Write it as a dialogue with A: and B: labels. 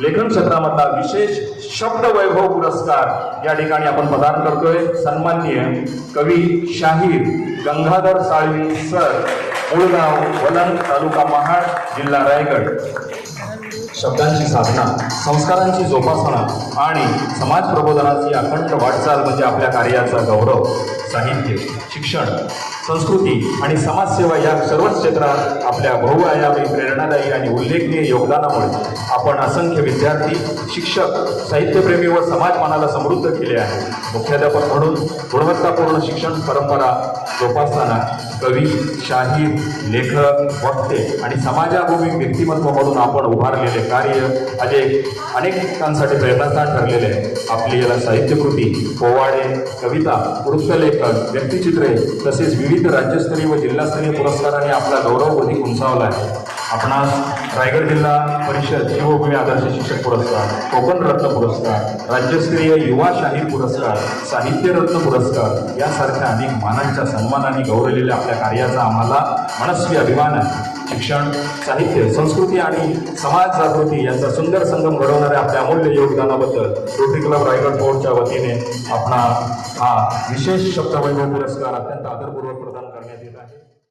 A: लेखन क्षेत्रामधला विशेष शब्द वैभव पुरस्कार या ठिकाणी आपण प्रदान करतोय सन्माननीय कवी शाहीर गंगाधर साळवी सर, मूळ गाव वलंग, तालुका महाड, जिल्हा रायगड. शब्दांची साधना, संस्कारांची जोपासना आणि समाज प्रबोधनाची अखंड वाटचाल म्हणजे आपल्या कार्याचा गौरव. साहित्य, शिक्षण, संस्कृती आणि समाजसेवा या सर्वच क्षेत्रात आपल्या बहुआयामी, प्रेरणादायी आणि उल्लेखनीय योगदानामुळे आपण असंख्य विद्यार्थी, शिक्षक, साहित्यप्रेमी व समाजमानाला समृद्ध केले आहे. मुख्याध्यापक म्हणून गुणवत्तापूर्ण शिक्षण परंपरा जोपासताना कवी, शाहीर, लेखक, वक्ते आणि समाजाभिमुख व्यक्तिमत्व म्हणून आपण उभारलेले कार्य अनेकांसाठी प्रेरणास्थान ठरलेले आहे. आपली याला साहित्यकृती, पोवाडे, कविता, वृत्तलेखन, व्यक्तिचित्रे तसेच विविध राज्यस्तरीय व जिल्हास्तरीय पुरस्कारांनी आपला गौरव अधिक उंचावला आहे. आपणास रायगड जिल्हा परिषद जीवभूमी आदर्श शिक्षक पुरस्कार, कोकण रत्न पुरस्कार, राज्यस्तरीय युवा शाहीर पुरस्कार, साहित्य रत्न पुरस्कार यासारख्या अनेक मानांच्या सन्मानाने गौरवलेल्या आपल्या कार्याचा आम्हाला मनस्वी अभिमान आहे. शिक्षण, साहित्य, संस्कृती आणि समाज जागृती यांचा सुंदर संगम घडवणाऱ्या आपल्या अमूल्य योगदानाबद्दल रोटरी क्लब रायगड बोर्डच्या वतीने आपणा हा विशेष शब्दवैभव पुरस्कार अत्यंत आदरपूर्वक प्रदान करण्यात येत आहे.